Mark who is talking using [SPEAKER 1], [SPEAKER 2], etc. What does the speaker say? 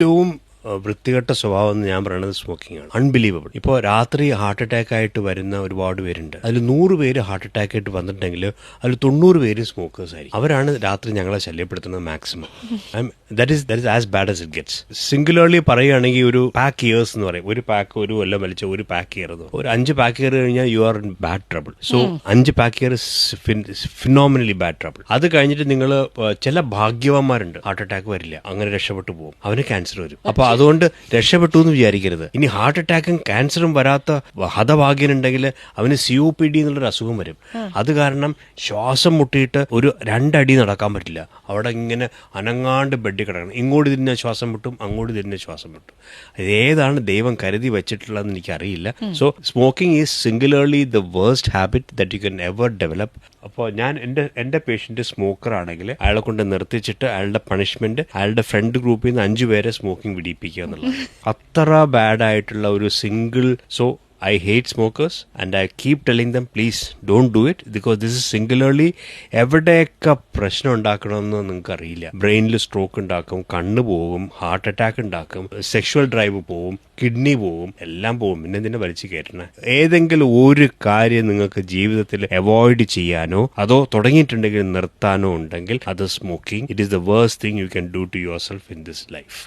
[SPEAKER 1] ഏറ്റവും വൃത്തികെട്ട സ്വഭാവം എന്ന് ഞാൻ പറയുന്നത് സ്മോക്കിംഗ് ആണ്. അൺബിലീവബിൾ. ഇപ്പോൾ രാത്രി ഹാർട്ട് അറ്റാക്ക് ആയിട്ട് വരുന്ന ഒരുപാട് പേരുണ്ട്. അതിൽ 100 പേര് ഹാർട്ട് അറ്റാക്ക് ആയിട്ട് വന്നിട്ടുണ്ടെങ്കിൽ അതിൽ 90 പേര് സ്മോക്കേഴ്സ് ആയിരിക്കും. അവരാണ് രാത്രി ഞങ്ങളെ ശല്യപ്പെടുത്തുന്നത് maximum. That is as bad as it gets. Singularly പറയുകയാണെങ്കിൽ ഒരു പാക്ക് ഇയേഴ്സ് എന്ന് പറയും. ഒരു പാക്ക് ഒരു കൊല്ലം വലിച്ച ഒരു പാക്ക് ഇയർ ഒരു 5 പാക്ക് ഇയർ കഴിഞ്ഞാൽ you are in bad trouble. So 5 pack year phenomenally bad trouble. അത് കഴിഞ്ഞിട്ട് നിങ്ങൾ ചില ഭാഗ്യവാന്മാരുണ്ട്, ഹാർട്ട് അറ്റാക്ക് വരില്ല, അങ്ങനെ രക്ഷപ്പെട്ടു പോകും. അവന് ക്യാൻസർ വരും. അപ്പൊ അതുകൊണ്ട് രക്ഷപ്പെട്ടു എന്ന് വിചാരിക്കരുത്. ഇനി ഹാർട്ട് അറ്റാക്കും ക്യാൻസറും വരാത്ത ഹതഭാഗ്യനുണ്ടെങ്കിൽ അവന് COPD എന്നുള്ളൊരു അസുഖം വരും. അത് കാരണം ശ്വാസം മുട്ടിയിട്ട് ഒരു 2 അടി നടക്കാൻ പറ്റില്ല. അവിടെ ഇങ്ങനെ അനങ്ങാണ്ട് ബെഡിൽ കിടക്കണം. ഇങ്ങോട്ട് തിരിഞ്ഞ ശ്വാസം മുട്ടും, അങ്ങോട്ട് തിരിഞ്ഞ ശ്വാസം മുട്ടും. ഏതാണ് ദൈവം കരുതി വെച്ചിട്ടുള്ളതെന്ന് എനിക്കറിയില്ല. So smoking is singularly the worst habit that you can ever develop. അപ്പോൾ ഞാൻ എൻ്റെ പേഷ്യന്റ് സ്മോക്കർ ആണെങ്കിൽ അയാളെ കൊണ്ട് നിർത്തിച്ചിട്ട് അയാളുടെ പണിഷ്മെന്റ് അയാളുടെ ഫ്രണ്ട് ഗ്രൂപ്പിൽ നിന്ന് 5 പേരെ സ്മോക്കിംഗ് വിടിപ്പിക്കുക എന്നുള്ളത്. അത്ര ബാഡ് ആയിട്ടുള്ള ഒരു single. So I hate smokers and I keep telling them, please don't do it, because this is singularly എവിടെയൊക്കെ പ്രശ്നം ഉണ്ടാക്കണമെന്ന് നിങ്ങൾക്ക് അറിയില്ല. ബ്രെയിനിൽ സ്ട്രോക്ക് ഉണ്ടാക്കും, കണ്ണ് പോവും, ഹാർട്ട് അറ്റാക്ക് ഉണ്ടാക്കും, സെക്ഷുവൽ ഡ്രൈവ് പോവും, കിഡ്നി പോവും, എല്ലാം പോവും. പിന്നെ ഇതിനെ വലിച്ചു കയറ്റണേ. ഏതെങ്കിലും ഒരു കാര്യം നിങ്ങൾക്ക് ജീവിതത്തിൽ അവോയ്ഡ് ചെയ്യാനോ അതോ തുടങ്ങിയിട്ടുണ്ടെങ്കിൽ നിർത്താനോ ഉണ്ടെങ്കിൽ അത് smoking. It is the worst thing you can do to yourself in this life.